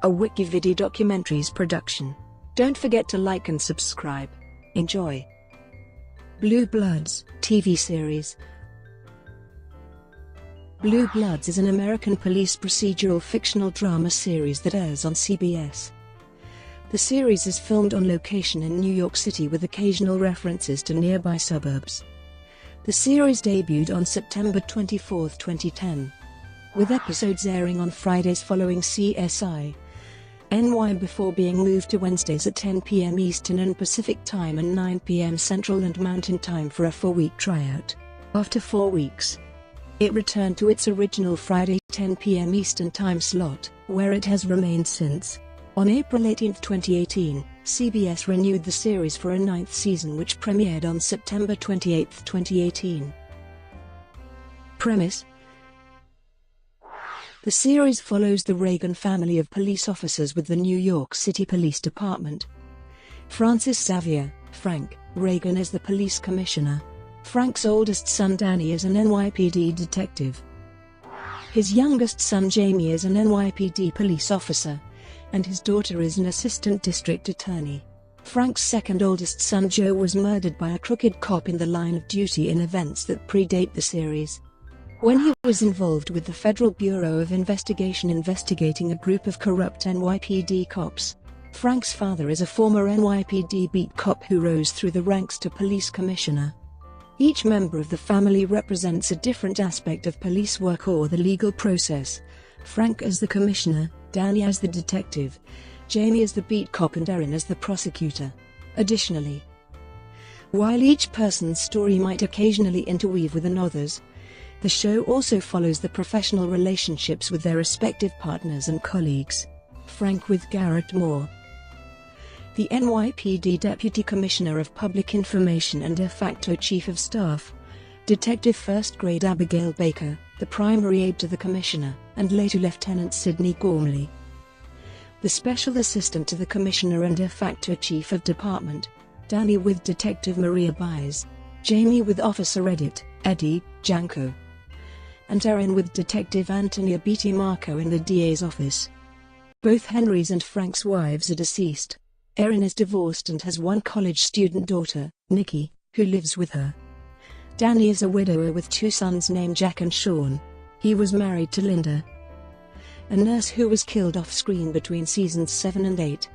a WikiVidi documentaries production. Don't forget to like and subscribe. Enjoy. BLOODS TV series. BLOODS is an American police procedural fictional drama series that airs on CBS. The series is filmed on location in New York City with occasional references to nearby suburbs. The series debuted on September 24, 2010, with episodes airing on Fridays following CSI NY before being moved to Wednesdays at 10 p.m. Eastern and Pacific Time and 9 p.m. Central and Mountain Time for a 4-week tryout. After 4 weeks, it returned to its original Friday 10 p.m. Eastern Time slot, where it has remained since. On April 18, 2018, CBS renewed the series for a 9th season which premiered on September 28, 2018. Premise: the series follows the Reagan family of police officers with the New York City Police Department. Francis Xavier, Frank, Reagan is the police commissioner. Frank's oldest son Danny is an NYPD detective. His youngest son Jamie is an NYPD police officer, and his daughter is an assistant district attorney. Frank's second oldest son Joe was murdered by a crooked cop in the line of duty in events that predate the series. When he was involved with the Federal Bureau of Investigation investigating a group of corrupt NYPD cops. Frank's father is a former NYPD beat cop who rose through the ranks to police commissioner. Each member of the family represents a different aspect of police work or the legal process. Frank as the commissioner, Danny as the detective, Jamie as the beat cop and Erin as the prosecutor. Additionally, while each person's story might occasionally interweave with another's, the show also follows the professional relationships with their respective partners and colleagues. Frank with Garrett Moore, the NYPD Deputy Commissioner of Public Information and de facto Chief of Staff, Detective First Grade Abigail Baker, the primary aide to the Commissioner, and later Lieutenant Sidney Gormley, the Special Assistant to the Commissioner and de facto Chief of Department, Danny with Detective Maria Baez, Jamie with Officer Eddie Janko, and Erin with Detective Antonia Beatty Marco in the DA's office. Both Henry's and Frank's wives are deceased. Erin is divorced and has one college student daughter, Nikki, who lives with her. Danny is a widower with 2 sons named Jack and Sean. He was married to Linda, a nurse who was killed off-screen between seasons 7 and 8.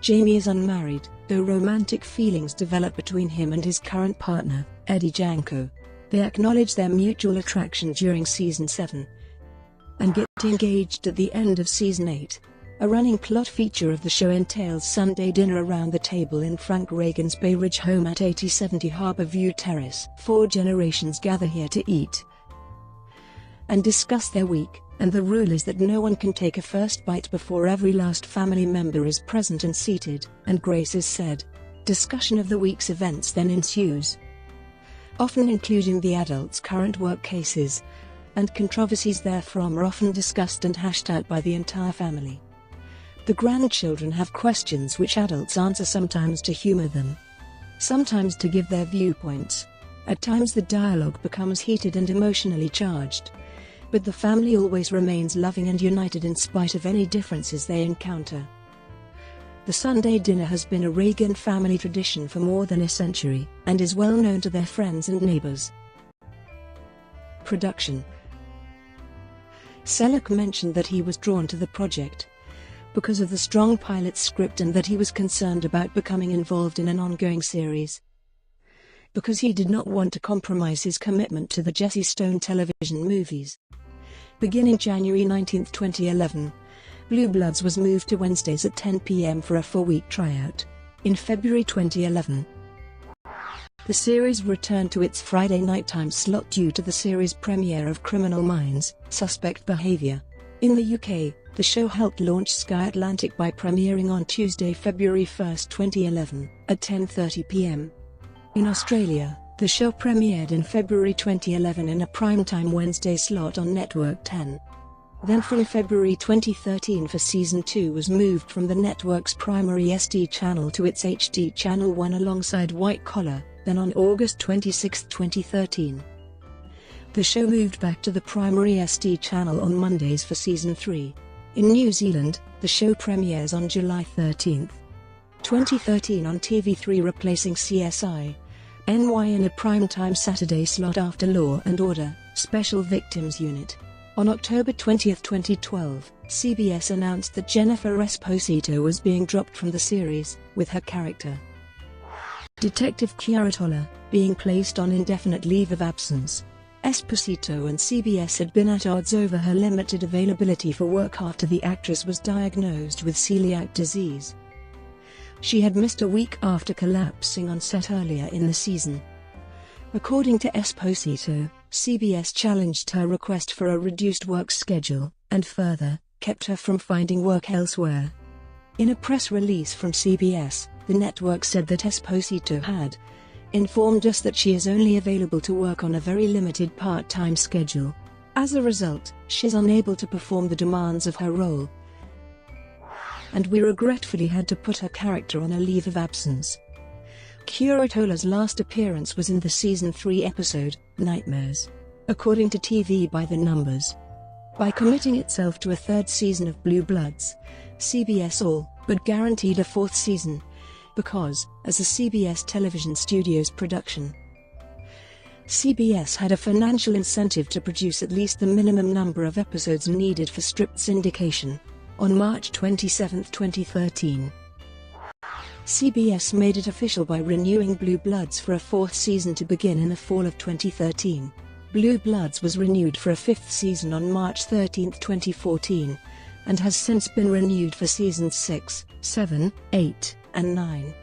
Jamie is unmarried, though romantic feelings develop between him and his current partner, Eddie Janko. They acknowledge their mutual attraction during season 7 and get engaged at the end of season 8. A running plot feature of the show entails Sunday dinner around the table in Frank Reagan's Bay Ridge home at 8070 Harbor View Terrace. 4 generations gather here to eat and discuss their week, and the rule is that no one can take a first bite before every last family member is present and seated, and grace is said. Discussion of the week's events then ensues, often including the adults' current work cases, and controversies therefrom are often discussed and hashed out by the entire family. The grandchildren have questions which adults answer, sometimes to humor them, sometimes to give their viewpoints. At times the dialogue becomes heated and emotionally charged, but the family always remains loving and united in spite of any differences they encounter. The Sunday dinner has been a Reagan family tradition for more than a century, and is well known to their friends and neighbors. Production: Selleck mentioned that he was drawn to the project because of the strong pilot script and that he was concerned about becoming involved in an ongoing series, because he did not want to compromise his commitment to the Jesse Stone television movies. Beginning January 19, 2011, BLOODS was moved to Wednesdays at 10 p.m. for a 4-week tryout. In February 2011, the series returned to its Friday nighttime slot due to the series premiere of Criminal Minds: Suspect Behavior. In the UK, the show helped launch Sky Atlantic by premiering on Tuesday, February 1, 2011, at 10:30 p.m. In Australia, the show premiered in February 2011 in a primetime Wednesday slot on Network 10. Then from February 2013 for Season 2 was moved from the network's primary SD channel to its HD Channel 1 alongside White Collar. Then on August 26, 2013, the show moved back to the primary SD channel on Mondays for Season 3. In New Zealand, the show premieres on July 13, 2013 on TV3, replacing CSI NY in a primetime Saturday slot after Law & Order: Special Victims Unit. On October 20, 2012, CBS announced that Jennifer Esposito was being dropped from the series, with her character, Detective Chiara Tolla, being placed on indefinite leave of absence. Esposito and CBS had been at odds over her limited availability for work after the actress was diagnosed with celiac disease. She had missed a week after collapsing on set earlier in the season. According to Esposito, CBS challenged her request for a reduced work schedule, and further, kept her from finding work elsewhere. In a press release from CBS, the network said that Esposito had informed us that she is only available to work on a very limited part-time schedule. As a result, she's unable to perform the demands of her role, and we regretfully had to put her character on a leave of absence. Chiara Tolla's last appearance was in the Season 3 episode, Nightmares, according to TV by the Numbers. By committing itself to a third season of Blue Bloods, CBS all but guaranteed a fourth season, because, as a CBS Television Studios production, CBS had a financial incentive to produce at least the minimum number of episodes needed for strict syndication. On March 27, 2013, CBS made it official by renewing Blue Bloods for a fourth season to begin in the fall of 2013. Blue Bloods was renewed for a fifth season on March 13, 2014, and has since been renewed for seasons 6, 7, 8, and 9.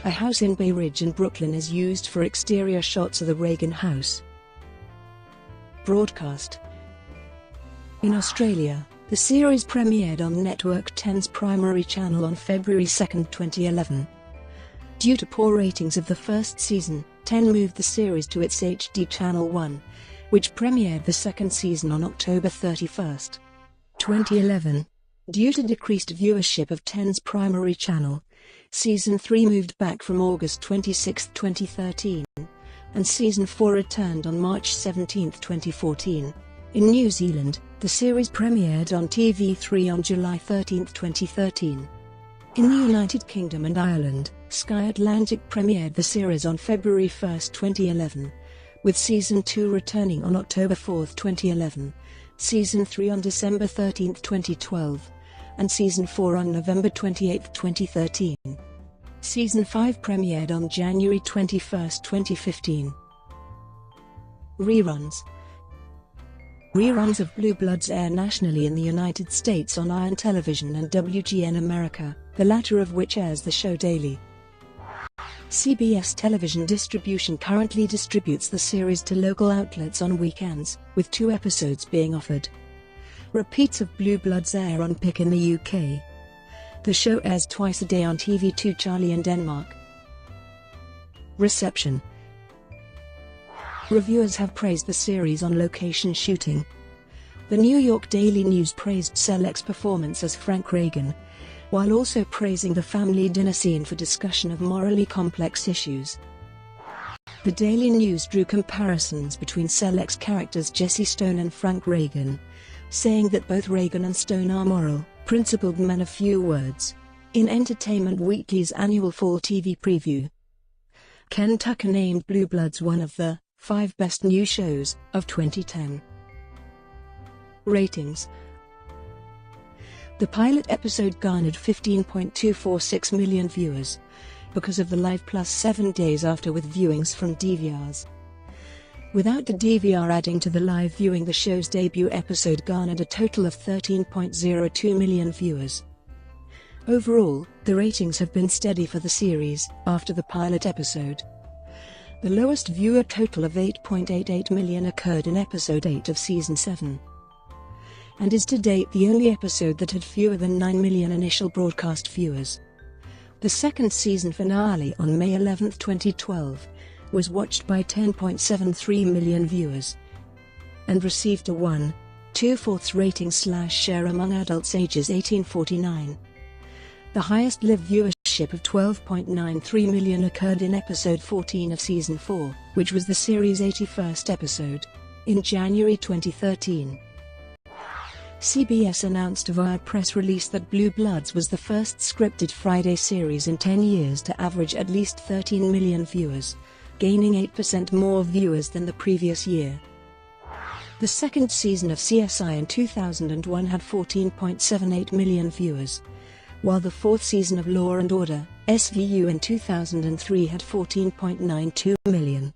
A house in Bay Ridge in Brooklyn is used for exterior shots of the Reagan house. Broadcast. In Australia, the series premiered on Network 10's primary channel on February 2, 2011. Due to poor ratings of the first season, 10 moved the series to its HD Channel 1, which premiered the second season on October 31, 2011. Due to decreased viewership of 10's primary channel, Season 3 moved back from August 26, 2013, and Season 4 returned on March 17, 2014. In New Zealand, the series premiered on TV3 on July 13, 2013. In the United Kingdom and Ireland, Sky Atlantic premiered the series on February 1, 2011, with Season 2 returning on October 4, 2011, Season 3 on December 13, 2012, and Season 4 on November 28, 2013. Season 5 premiered on January 21, 2015. Reruns. Reruns of Blue Bloods air nationally in the United States on Iron Television and WGN America, the latter of which airs the show daily. CBS Television Distribution currently distributes the series to local outlets on weekends, with 2 episodes being offered. Repeats of Blue Bloods air on Pick in the UK. The show airs twice a day on TV2 Charlie in Denmark. Reception. Reviewers have praised the series on location shooting. The New York Daily News praised Selleck's performance as Frank Reagan, while also praising the family dinner scene for discussion of morally complex issues. The Daily News drew comparisons between Selleck's characters Jesse Stone and Frank Reagan, saying that both Reagan and Stone are moral, principled men of few words. In Entertainment Weekly's annual fall TV preview, Ken Tucker named Blue Bloods one of the 5 best new shows of 2010. Ratings. The pilot episode garnered 15.246 million viewers, because of the live plus 7 days after with viewings from DVRs. Without the DVR adding to the live viewing, the show's debut episode garnered a total of 13.02 million viewers. Overall, the ratings have been steady for the series, after the pilot episode. The lowest viewer total of 8.88 million occurred in episode 8 of season 7, and is to date the only episode that had fewer than 9 million initial broadcast viewers. The second season finale on May 11, 2012, was watched by 10.73 million viewers, and received a 1.24 rating/share among adults ages 18-49. The highest live viewership of 12.93 million occurred in episode 14 of season 4, which was the series' 81st episode, in January 2013. CBS announced via press release that Bloods was the first scripted Friday series in 10 years to average at least 13 million viewers, gaining 8% more viewers than the previous year. The second season of CSI in 2001 had 14.78 million viewers, while the fourth season of Law & Order, SVU in 2003 had 14.92 million.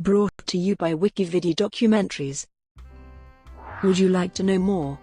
Brought to you by WikiVidi Documentaries. Would you like to know more?